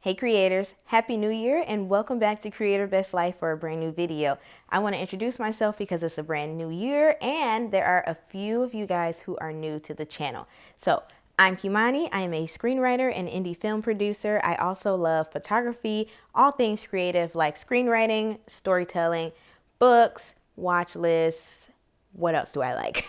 Hey creators, Happy New Year and welcome back to Creator Best Life for a brand new video. I want to introduce myself because it's a brand new year and there are a few of you guys who are new to the channel. So I'm Kimani, I am a screenwriter and indie film producer. I also love photography, all things creative like screenwriting, storytelling, books, watch lists. What else do I like?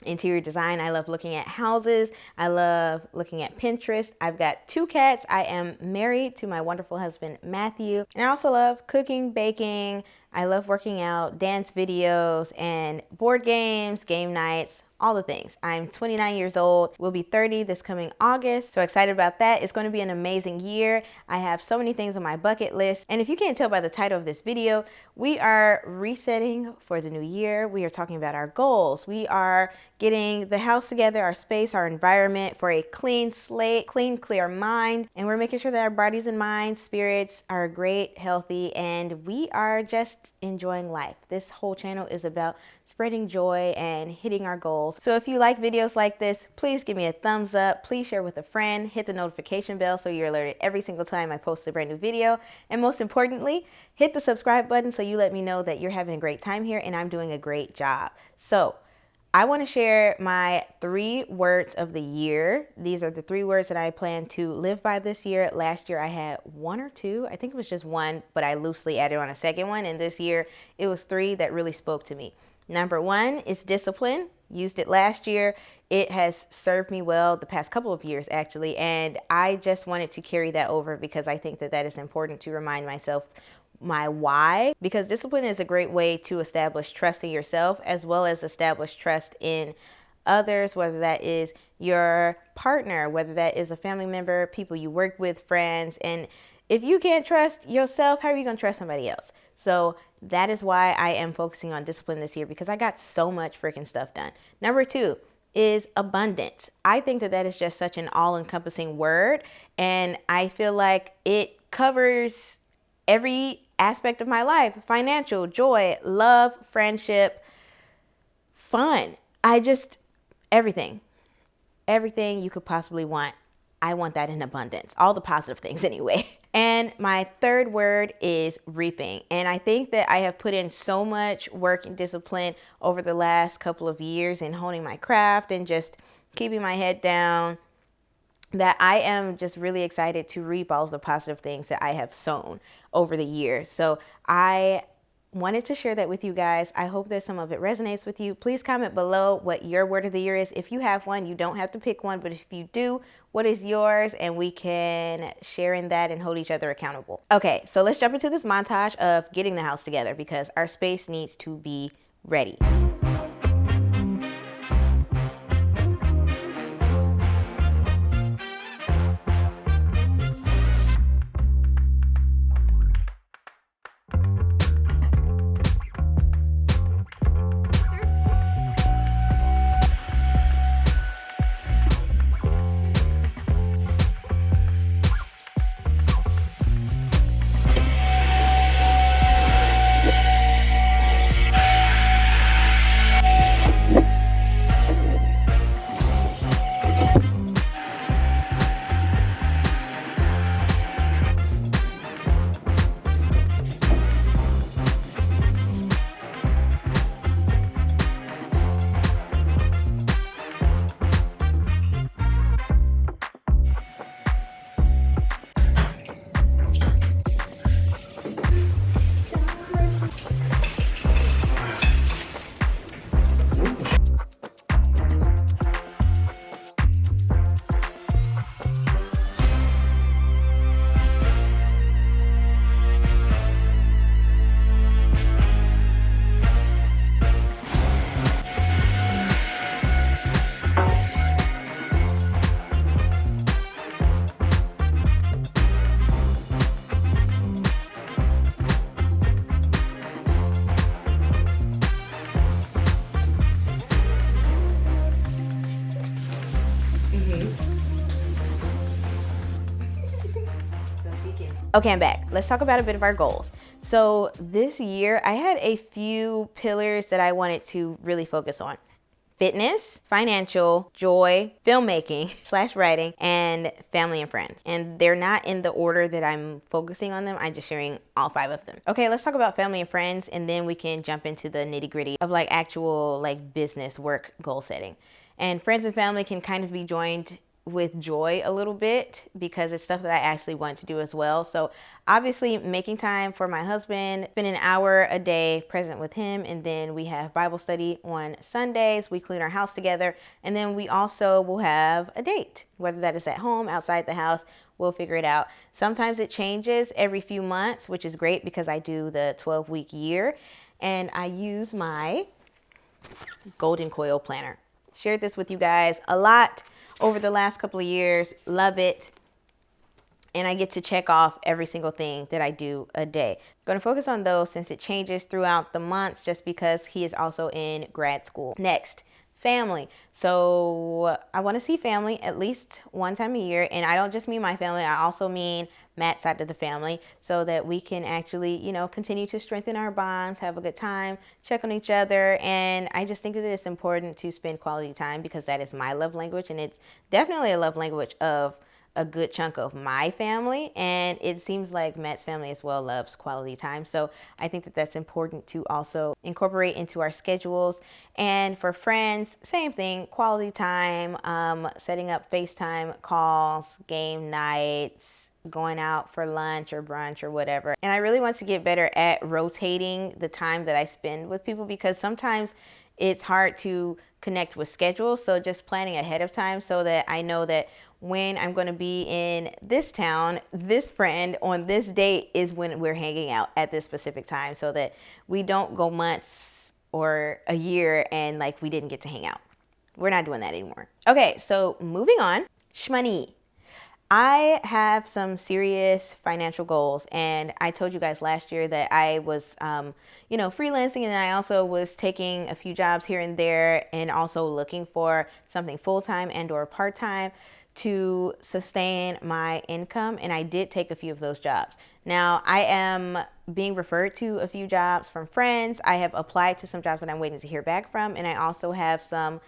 Interior design. I love looking at houses. I love looking at Pinterest. I've got 2 cats. I am married to my wonderful husband, Matthew. And I also love cooking, baking. I love working out, dance videos, and board games, game nights, all the things. I'm 29 years old, will be 30 this coming August. So excited about that. It's going to be an amazing year. I have so many things on my bucket list. And if you can't tell by the title of this video, we are resetting for the new year. We are talking about our goals. We are getting the house together, our space, our environment for a clean slate, clear mind. And we're making sure that our bodies and minds, spirits are great, healthy, and we are just enjoying life. This whole channel is about spreading joy and hitting our goals. So if you like videos like this, please give me a thumbs up. Please share with a friend. Hit the notification bell so you're alerted every single time I post a brand new video. And most importantly, hit the subscribe button so you let me know that you're having a great time here and I'm doing a great job. So I want to share my 3 words of the year. These are the 3 words that I plan to live by this year. Last year I had 1 or 2. I think it was just 1, but I loosely added on a second one. And this year it was 3 that really spoke to me. Number 1 is discipline. Used it last year. It has served me well the past couple of years actually. And I just wanted to carry that over because I think that that is important to remind myself my why, because discipline is a great way to establish trust in yourself as well as establish trust in others, whether that is your partner, whether that is a family member, people you work with, friends. And if you can't trust yourself, how are you going to trust somebody else? So that is why I am focusing on discipline this year, because I got so much freaking stuff done. Number 2 is abundance. I think that that is just such an all-encompassing word, and I feel like it covers every aspect of my life: financial, joy, love, friendship, fun. Everything you could possibly want. I want that in abundance, all the positive things anyway. And my 3rd word is reaping. And I think that I have put in so much work and discipline over the last couple of years in honing my craft and just keeping my head down, that I am just really excited to reap all of the positive things that I have sown over the years. So I wanted to share that with you guys. I hope that some of it resonates with you. Please comment below what your word of the year is. If you have one, you don't have to pick one, but if you do, what is yours? And we can share in that and hold each other accountable. Okay, so let's jump into this montage of getting the house together because our space needs to be ready. Okay, I'm back. Let's talk about a bit of our goals. So this year I had a few pillars that I wanted to really focus on. fitness, financial, joy, filmmaking slash writing, and family and friends. And they're not in the order that I'm focusing on them. I'm just sharing all 5 of them. Okay, let's talk about family and friends, and then we can jump into the nitty gritty of like actual like business work goal setting. And friends and family can kind of be joined with joy a little bit because it's stuff that I actually want to do as well. So obviously making time for my husband, spend an hour a day present with him, and then we have Bible study on Sundays. We clean our house together, and then we also will have a date, whether that is at home, outside the house. We'll figure it out. Sometimes it changes every few months, which is great because I do the 12-week year, and I use my golden coil planner. Shared this with you guys a lot over the last couple of years. Love it. And I get to check off every single thing that I do a day. I'm going to focus on those since it changes throughout the months just because he is also in grad school. Next, family. So I want to see family at least one time a year. And I don't just mean my family. I also mean Matt's side of the family so that we can actually, continue to strengthen our bonds, have a good time, check on each other. And I just think that it's important to spend quality time because that is my love language. And it's definitely a love language of a good chunk of my family, and it seems like Matt's family as well loves quality time. So I think that that's important to also incorporate into our schedules. And for friends, same thing, quality time, setting up FaceTime calls, game nights, going out for lunch or brunch or whatever. And I really want to get better at rotating the time that I spend with people because sometimes it's hard to connect with schedules. So just planning ahead of time so that I know that when I'm going to be in this town, this friend on this date is when we're hanging out at this specific time so that we don't go months or a year and like we didn't get to hang out. We're not doing that anymore. Okay, so moving on, shmoney. I have some serious financial goals, and I told you guys last year that I was, freelancing, and I also was taking a few jobs here and there, and also looking for something full-time and/or part-time to sustain my income. And I did take a few of those jobs. Now I am being referred to a few jobs from friends. I have applied to some jobs that I'm waiting to hear back from, and I also have some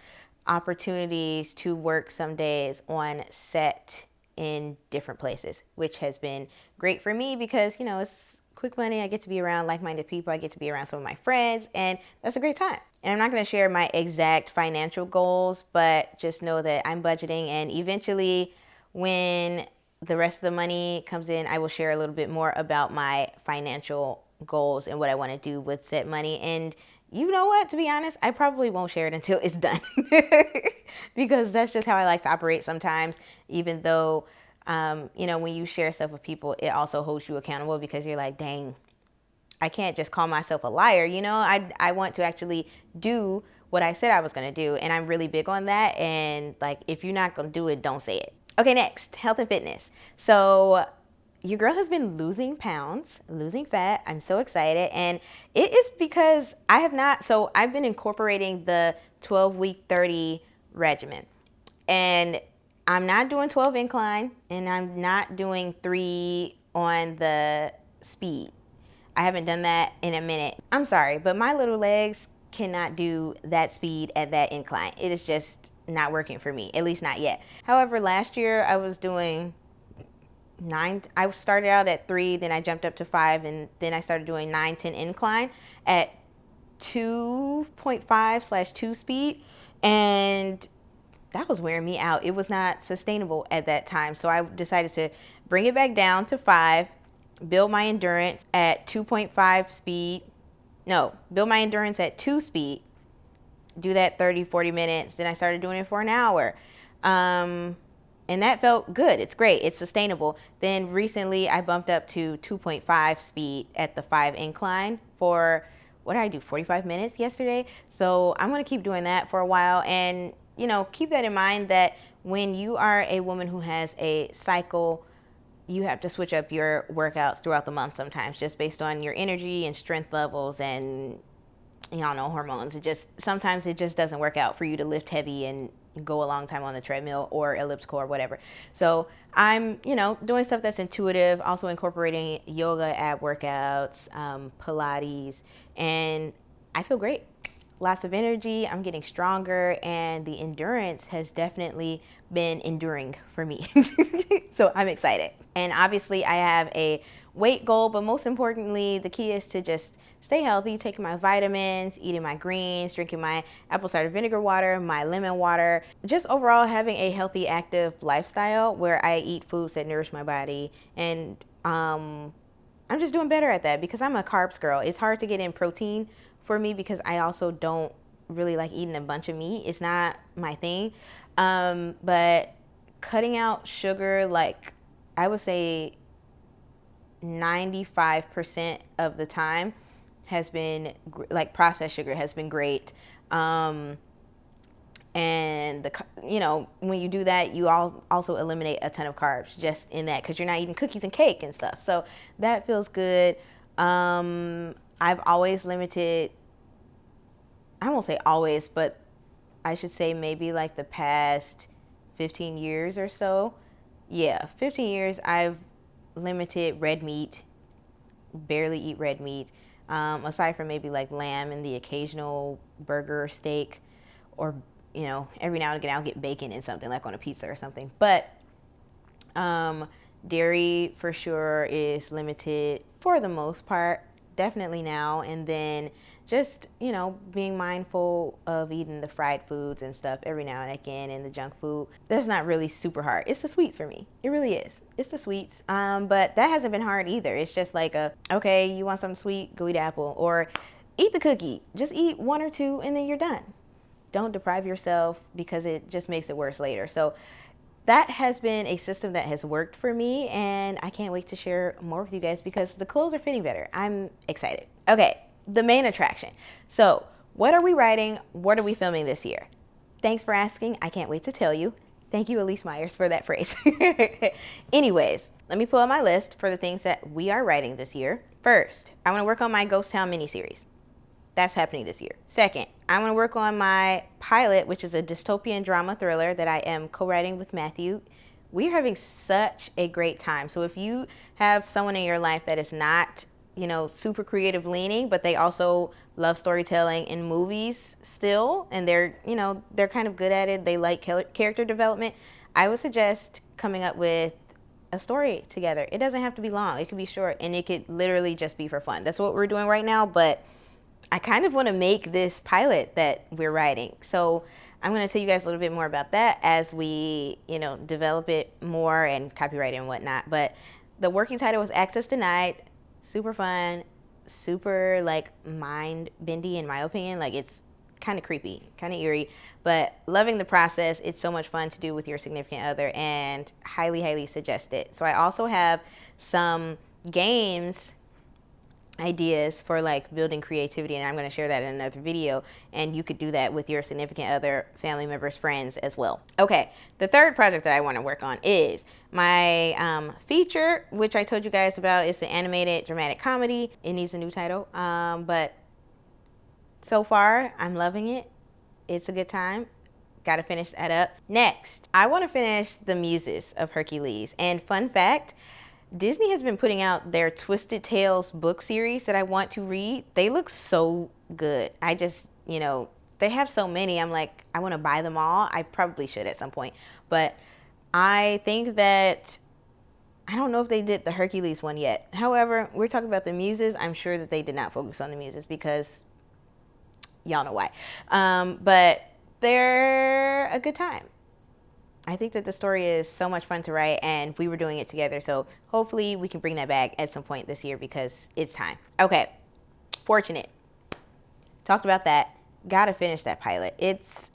opportunities to work some days on set in different places, which has been great for me because, it's quick money. I get to be around like-minded people. I get to be around some of my friends, and that's a great time. And I'm not going to share my exact financial goals, but just know that I'm budgeting, and eventually when the rest of the money comes in, I will share a little bit more about my financial goals and what I want to do with said money. And you know what, to be honest, I probably won't share it until it's done because that's just how I like to operate sometimes, even though, when you share stuff with people, it also holds you accountable because you're like, dang, I can't just call myself a liar. I want to actually do what I said I was going to do. And I'm really big on that. And like, if you're not going to do it, don't say it. Okay, next, health and fitness. So your girl has been losing pounds, losing fat. I'm so excited. And it is because I've been incorporating the 12-week 30 regimen. And I'm not doing 12 incline, and I'm not doing 3 on the speed. I haven't done that in a minute. I'm sorry, but my little legs cannot do that speed at that incline. It is just not working for me, at least not yet. However, last year I was doing 9. I started out at 3, then I jumped up to 5, and then I started doing 9, 10 incline at 2.5/2 speed, and that was wearing me out. It was not sustainable at that time, so I decided to bring it back down to 5, build my endurance at 2.5 speed. No, build my endurance at 2 speed, do that 30, 40 minutes. Then I started doing it for an hour. And that felt good. It's great. It's sustainable. Then recently I bumped up to 2.5 speed at the 5 incline for, what did I do, 45 minutes yesterday? So I'm going to keep doing that for a while. And, keep that in mind that when you are a woman who has a cycle, you have to switch up your workouts throughout the month sometimes just based on your energy and strength levels and, hormones. Sometimes it just doesn't work out for you to lift heavy and go a long time on the treadmill or elliptical or whatever. So I'm, doing stuff that's intuitive, also incorporating yoga, ab workouts, Pilates, and I feel great. lots of energy. I'm getting stronger, and the endurance has definitely been enduring for me. So I'm excited. And obviously I have a weight goal, but most importantly, the key is to just stay healthy, taking my vitamins, eating my greens, drinking my apple cider vinegar water, my lemon water, just overall having a healthy, active lifestyle where I eat foods that nourish my body. And I'm just doing better at that because I'm a carbs girl. It's hard to get in protein for me because I also don't really like eating a bunch of meat. It's not my thing. But cutting out sugar, like I would say 95% of the time has been like processed sugar has been great. And when you do that, you also eliminate a ton of carbs just in that, because you're not eating cookies and cake and stuff. So that feels good. I've always limited, I won't say always, but I should say maybe like the past 15 years or so. Yeah, 15 years I've limited red meat, barely eat red meat, aside from maybe like lamb and the occasional burger or steak, or every now and again I'll get bacon in something like on a pizza or something. But dairy for sure is limited for the most part, definitely now. And then just being mindful of eating the fried foods and stuff every now and again, and the junk food. That's not really super hard. It's the sweets for me. It really is. It's the sweets. But that hasn't been hard either. It's just like okay, you want something sweet, go eat apple, or eat the cookie. Just eat one or two and then you're done. Don't deprive yourself, because it just makes it worse later. So that has been a system that has worked for me, and I can't wait to share more with you guys because the clothes are fitting better. I'm excited. Okay, the main attraction. So what are we writing? What are we filming this year? Thanks for asking. I can't wait to tell you. Thank you, Elise Myers, for that phrase. Anyways, let me pull up my list for the things that we are writing this year. First, I want to work on my Ghost Town miniseries. That's happening this year. Second, I want to work on my pilot, which is a dystopian drama thriller that I am co-writing with Matthew. We're having such a great time. So if you have someone in your life that is not, super creative leaning, but they also love storytelling in movies still, and they're kind of good at it, they like character development, I would suggest coming up with a story together. It doesn't have to be long. It could be short, and it could literally just be for fun. That's what we're doing right now, but I kind of want to make this pilot that we're writing. So I'm going to tell you guys a little bit more about that as we, develop it more and copyright it and whatnot. But the working title was Access Denied. Super fun, super like mind bendy in my opinion. Like it's kind of creepy, kind of eerie, but loving the process. It's so much fun to do with your significant other, and highly, highly suggest it. So I also have some games ideas for like building creativity, and I'm going to share that in another video, and you could do that with your significant other, family members, friends as well. Okay, the third project that I want to work on is my feature, which I told you guys about. It's an animated dramatic comedy. It needs a new title, but so far I'm loving it. It's a good time. Got to finish that up. Next, I want to finish The Muses of Hercules. And fun fact, Disney has been putting out their Twisted Tales book series that I want to read. They look so good. I just, they have so many. I'm like, I want to buy them all. I probably should at some point. But I think that, I don't know if they did the Hercules one yet. However, we're talking about the Muses. I'm sure that they did not focus on the Muses because y'all know why. But they're a good time. I think that the story is so much fun to write, and we were doing it together. So hopefully we can bring that back at some point this year because it's time. Okay, Fortunate. Talked about that. Got to finish that pilot. It's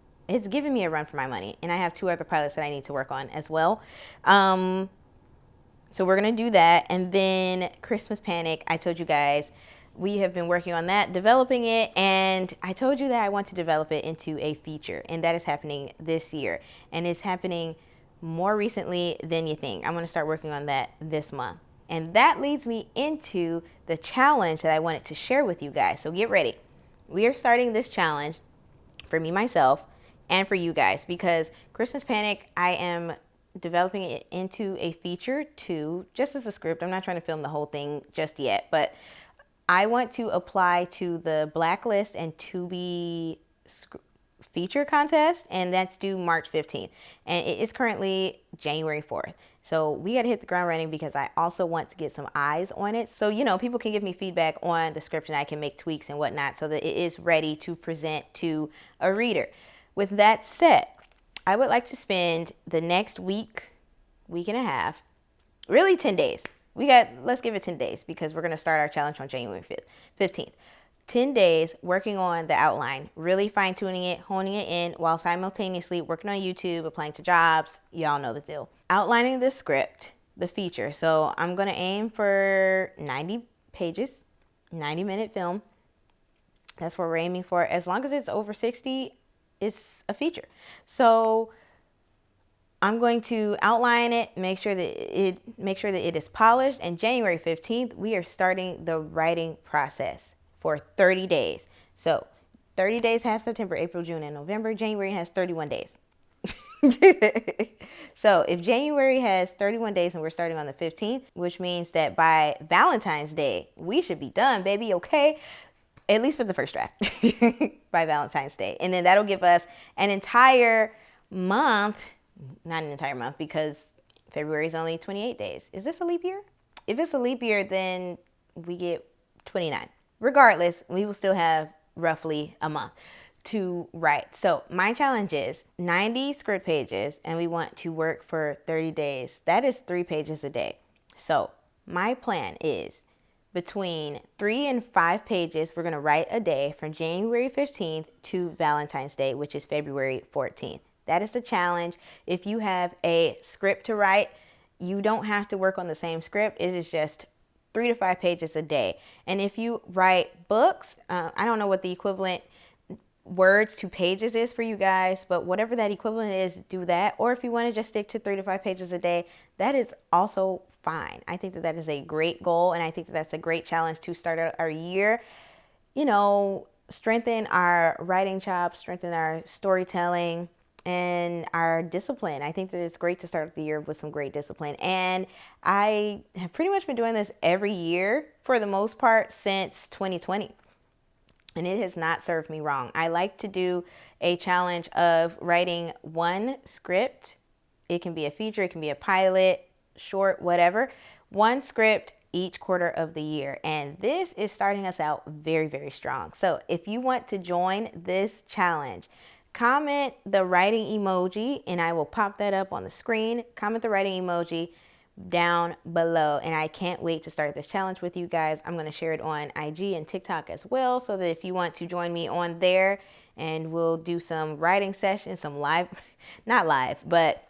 giving me a run for my money, and I have 2 other pilots that I need to work on as well. So we're going to do that. And then Christmas Panic, I told you guys, we have been working on that, developing it, and I told you that I want to develop it into a feature, and that is happening this year, and it's happening more recently than you think. I'm going to start working on that this month, and that leads me into the challenge that I wanted to share with you guys. So get ready. We are starting this challenge for me, myself, and for you guys, because Christmas Panic, I am developing it into a feature too, just as a script. I'm not trying to film the whole thing just yet, but I want to apply to the Blacklist and To Be feature contest, and that's due March 15th. And it is currently January 4th. So we got to hit the ground running because I also want to get some eyes on it. So, you know, people can give me feedback on the script and I can make tweaks and whatnot so that it is ready to present to a reader. With that said, I would like to spend the next week and a half, really 10 days. Let's give it 10 days because we're going to start our challenge on January 15th. 10 days working on the outline, really fine tuning it, honing it in while simultaneously working on YouTube, applying to jobs. Y'all know the deal. Outlining the script, the feature. So I'm going to aim for 90 pages, 90-minute film. That's what we're aiming for. As long as it's over 60, it's a feature. So I'm going to outline it, make sure that it is polished. And January 15th, we are starting the writing process for 30 days. So 30 days have September, April, June, and November. January has 31 days. So if January has 31 days and we're starting on the 15th, which means that by Valentine's Day, we should be done, baby, okay? At least for the first draft by Valentine's Day. And then that'll give us an entire month, not an entire month because February is only 28 days. Is this a leap year? If it's a leap year, then we get 29. Regardless, we will still have roughly a month to write. So my challenge is 90 script pages and we want to work for 30 days. That is 3 pages a day. So my plan is between 3 and 5 pages we're going to write a day from January 15th to Valentine's Day, which is February 14th. That is the challenge. If you have a script to write, you don't have to work on the same script. It is just 3 to 5 pages a day. And if you write books, I don't know what the equivalent words to pages is for you guys, but whatever that equivalent is, do that. Or if you want to just stick to 3 to 5 pages a day, that is also fine. I think that that is a great goal, and I think that that's a great challenge to start out our year. You know, strengthen our writing chops, strengthen our storytelling, and our discipline. I think that it's great to start the year with some great discipline. And I have pretty much been doing this every year for the most part since 2020. And it has not served me wrong. I like to do a challenge of writing one script. It can be a feature, it can be a pilot, short, whatever. One script each quarter of the year. And this is starting us out very, very strong. So if you want to join this challenge, comment the writing emoji and I will pop that up on the screen. Comment the writing emoji down below, and I can't wait to start this challenge with you guys. I'm going to share it on IG and TikTok as well, so that if you want to join me on there, and we'll do some writing sessions, some live, not live, but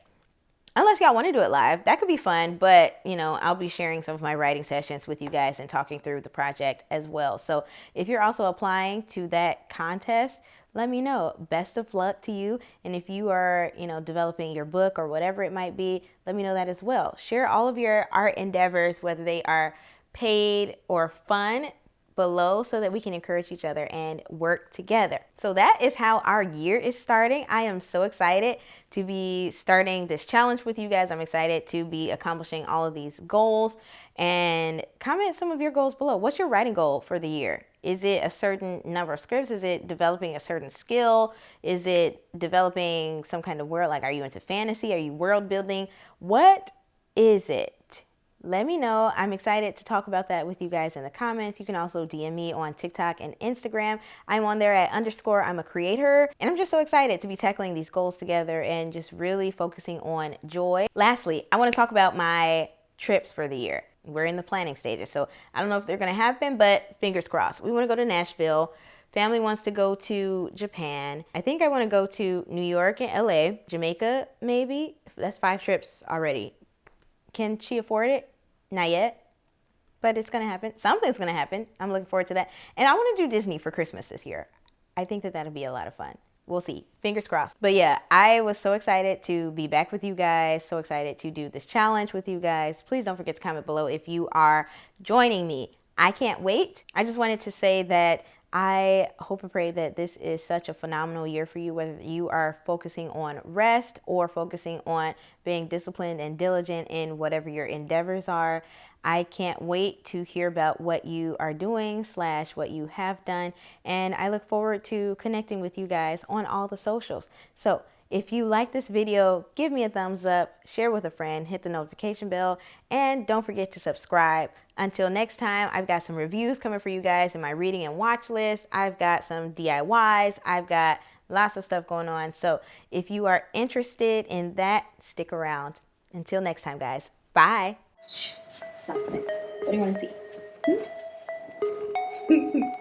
unless y'all want to do it live, that could be fun. But you know, I'll be sharing some of my writing sessions with you guys and talking through the project as well. So if you're also applying to that contest, let me know. Best of luck to you. And if you are, you know, developing your book or whatever it might be, let me know that as well. Share all of your art endeavors, whether they are paid or fun, below, so that we can encourage each other and work together. So that is how our year is starting. I am so excited to be starting this challenge with you guys. I'm excited to be accomplishing all of these goals. And comment some of your goals below. What's your writing goal for the year? Is it a certain number of scripts? Is it developing a certain skill? Is it developing some kind of world? Like, are you into fantasy? Are you world building? What is it? Let me know. I'm excited to talk about that with you guys in the comments. You can also DM me on TikTok and Instagram. I'm on there at _I'm a creator. And I'm just so excited to be tackling these goals together and just really focusing on joy. Lastly, I want to talk about my trips for the year. We're in the planning stages, so I don't know if they're going to happen, but fingers crossed. We want to go to Nashville. Family wants to go to Japan. I think I want to go to New York and LA, Jamaica maybe. That's 5 trips already. Can she afford it? Not yet, but it's going to happen. Something's going to happen. I'm looking forward to that. And I want to do Disney for Christmas this year. I think that that'll be a lot of fun. We'll see. Fingers crossed. But yeah, I was so excited to be back with you guys. So excited to do this challenge with you guys. Please don't forget to comment below if you are joining me. I can't wait. I just wanted to say that I hope and pray that this is such a phenomenal year for you, whether you are focusing on rest or focusing on being disciplined and diligent in whatever your endeavors are. I can't wait to hear about what you are doing / what you have done. And I look forward to connecting with you guys on all the socials. So if you like this video, give me a thumbs up, share with a friend, hit the notification bell, and don't forget to subscribe. Until next time, I've got some reviews coming for you guys in my reading and watch list. I've got some DIYs. I've got lots of stuff going on. So if you are interested in that, stick around. Until next time, guys. Bye. Shh, stop it. What do you want to see?